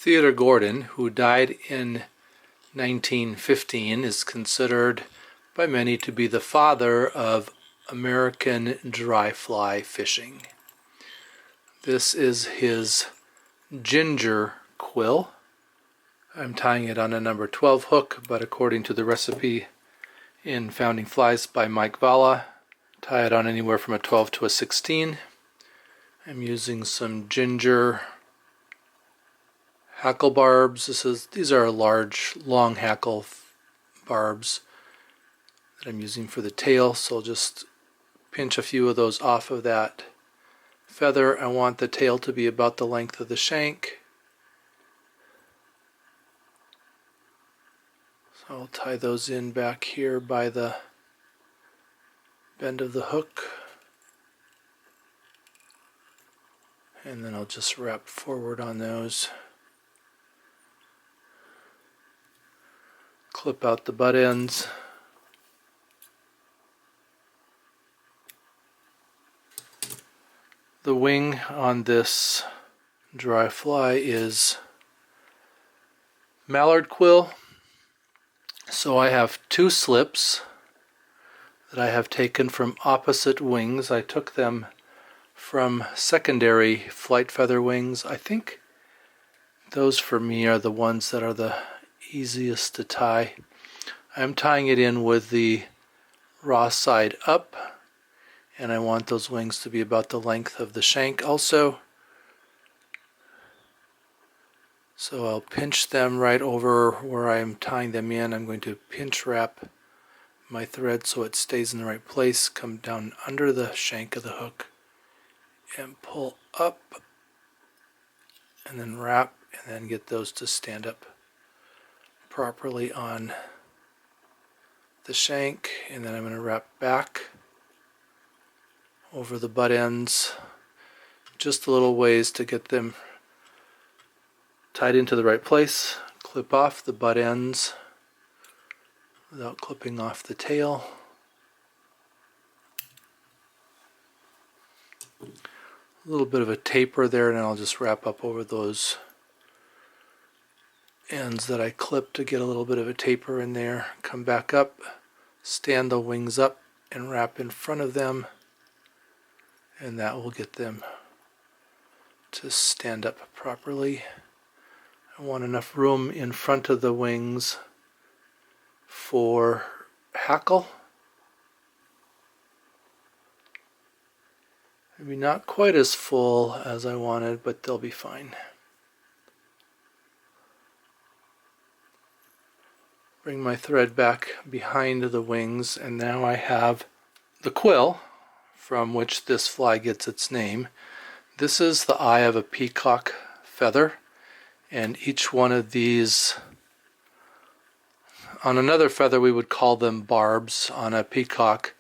Theodor Gordon, who died in 1915, is considered by many to be the father of American dry fly fishing. This is his ginger quill. I'm tying it on a number 12 hook, but according to the recipe in Founding Flies by Mike Valla, tie it on anywhere from a 12 to a 16. I'm using some ginger hackle barbs. These are large, long hackle barbs that I'm using for the tail, so I'll just pinch a few of those off of that feather. I want the tail to be about the length of the shank. So I'll tie those in back here by the bend of the hook. And then I'll just wrap forward on those. Clip out the butt ends. The wing on this dry fly is mallard quill. So I have two slips that I have taken from opposite wings. I took them from secondary flight feather wings. I think those for me are the ones that are the easiest to tie. I'm tying it in with the raw side up, and I want those wings to be about the length of the shank also. So I'll pinch them right over where I'm tying them in. I'm going to pinch wrap my thread so it stays in the right place, come down under the shank of the hook and pull up, and then wrap, and then get those to stand up properly on the shank. And then I'm going to wrap back over the butt ends just a little ways to get them tied into the right place. Clip off the butt ends without clipping off the tail. A little bit of a taper there, and I'll just wrap up over those ends that I clipped to get a little bit of a taper in there. Come back up, stand the wings up, and wrap in front of them, and that will get them to stand up properly. I want enough room in front of the wings for hackle. Maybe not quite as full as I wanted, but they'll be fine. Bring my thread back behind the wings, and now I have the quill from which this fly gets its name. This is the eye of a peacock feather. And each one of these, on another feather we would call them barbs, on a peacock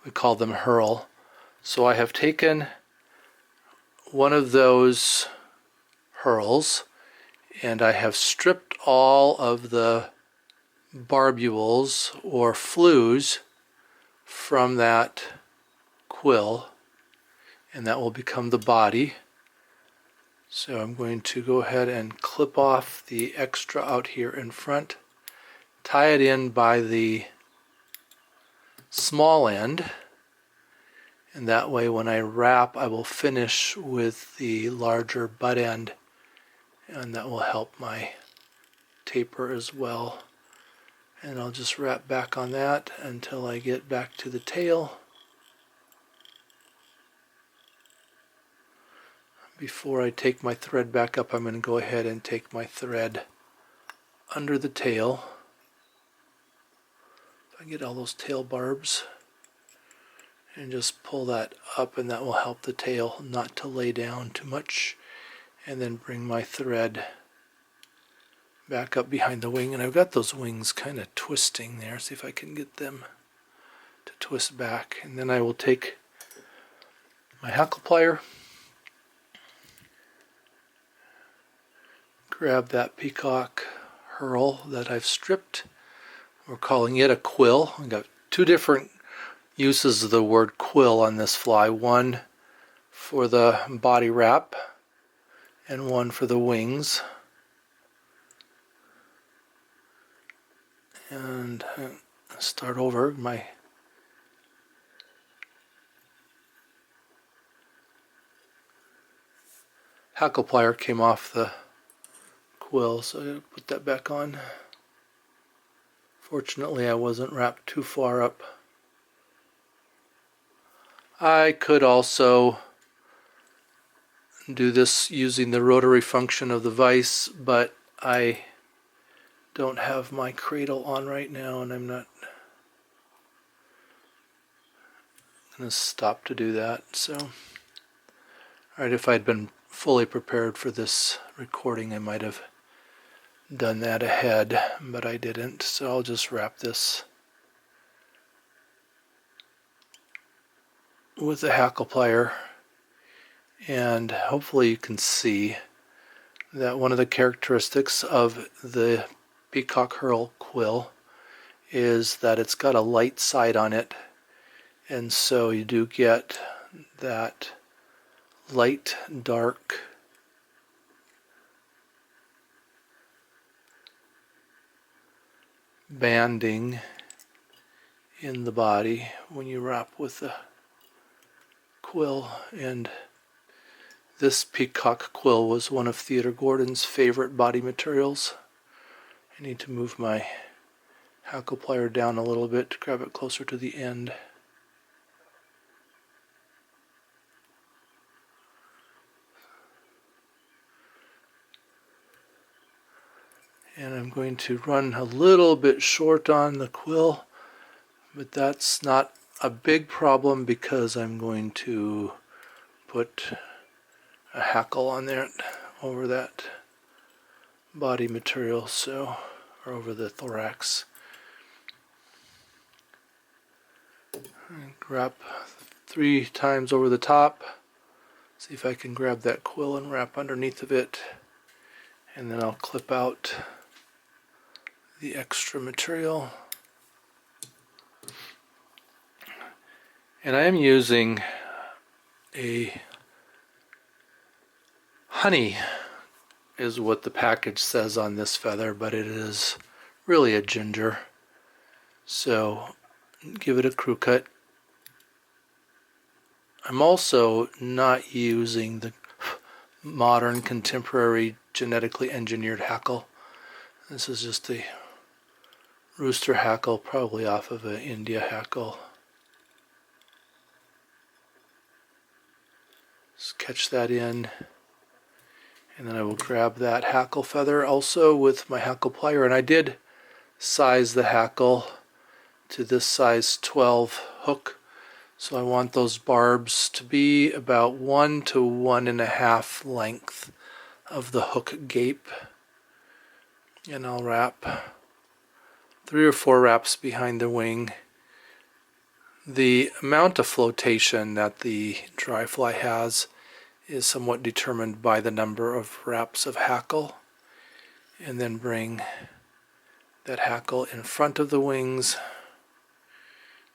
we call them herl. So I have taken one of those herls and I have stripped all of the barbules or flues from that quill, and that will become the body. So I'm going to go ahead and clip off the extra out here in front, tie it in by the small end, and that way when I wrap I will finish with the larger butt end, and that will help my taper as well. And I'll just wrap back on that until I get back to the tail. Before I take my thread back up, I'm going to go ahead and take my thread under the tail. If I get all those tail barbs, and just pull that up, and that will help the tail not to lay down too much. And then bring my thread back up behind the wing, and I've got those wings kind of twisting there. See if I can get them to twist back. And then I will take my hackle plier, grab that peacock herl that I've stripped. We're calling it a quill. I've got two different uses of the word quill on this fly. One for the body wrap and one for the wings. and start over. My hackle plier came off the quill, so I gotta put that back on. Fortunately, I wasn't wrapped too far up. I could also do this using the rotary function of the vise, but I don't have my cradle on right now, and I'm not going to stop to do that. So, alright, if I'd been fully prepared for this recording, I might have done that ahead, but I didn't, so I'll just wrap this with the hackle plier, and hopefully you can see that one of the characteristics of the peacock herl quill is that it's got a light side on it, and so you do get that light dark banding in the body when you wrap with the quill. And this peacock quill was one of Theodor Gordon's favorite body materials. I need to move my hackle plier down a little bit to grab it closer to the end. And I'm going to run a little bit short on the quill, but that's not a big problem because I'm going to put a hackle on there over that body material, so, or over the thorax. Wrap 3 times over the top. See if I can grab that quill and wrap underneath of it, and then I'll clip out the extra material. And I am using a honey is what the package says on this feather, but it is really a ginger. So give it a crew cut. I'm also not using the modern contemporary genetically engineered hackle. This is just a rooster hackle, probably off of an India hackle. Just catch that in, and then I will grab that hackle feather also with my hackle plier. And I did size the hackle to this size 12 hook, so I want those barbs to be about 1 to 1.5 length of the hook gape. And I'll wrap 3 or 4 wraps behind the wing. The amount of flotation that the dry fly has is somewhat determined by the number of wraps of hackle. And then bring that hackle in front of the wings.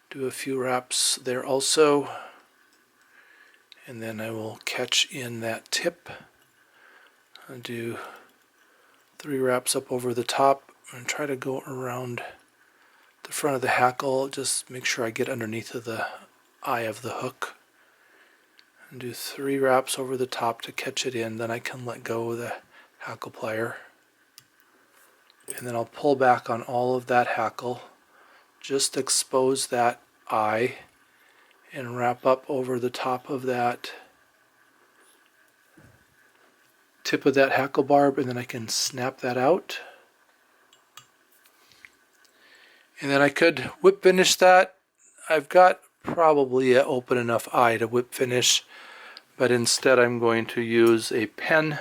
Do a few wraps there also. And then I will catch in that tip. I'll do 3 wraps up over the top and try to go around the front of the hackle. Just make sure I get underneath of the eye of the hook. And do 3 wraps over the top to catch it in. Then I can let go of the hackle plier. And then I'll pull back on all of that hackle. Just expose that eye and wrap up over the top of that tip of that hackle barb, and then I can snap that out. And then I could whip finish that. I've got probably an open enough eye to whip finish, but instead I'm going to use a pen.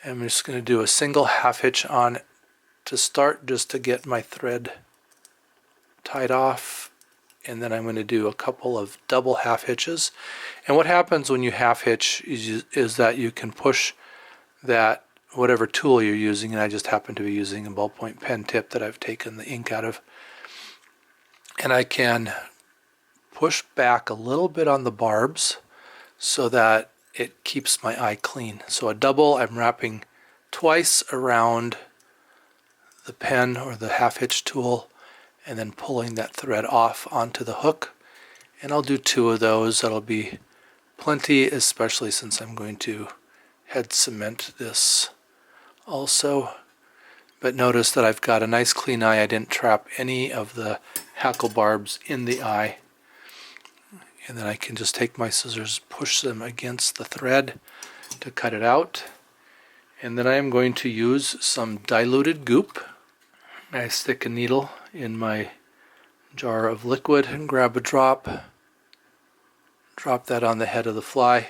I'm just going to do a single half hitch on to start, just to get my thread tied off, and then I'm going to do a couple of double half hitches. And what happens when you half hitch is that you can push that whatever tool you're using, and I just happen to be using a ballpoint pen tip that I've taken the ink out of, and I can push back a little bit on the barbs so that it keeps my eye clean. So a double, I'm wrapping twice around the pen or the half hitch tool, and then pulling that thread off onto the hook. And I'll do 2 of those. That'll be plenty, especially since I'm going to head cement this also. But notice that I've got a nice clean eye. I didn't trap any of the hackle barbs in the eye. And then I can just take my scissors, push them against the thread to cut it out. And then I am going to use some diluted goop. I stick a needle in my jar of liquid and grab a drop. Drop that on the head of the fly.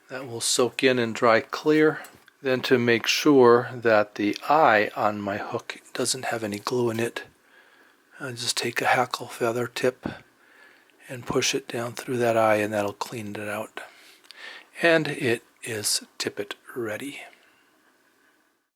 That will soak in and dry clear. Then, to make sure that the eye on my hook doesn't have any glue in it, I'll just take a hackle feather tip and push it down through that eye, and that'll clean it out. And it is tippet ready.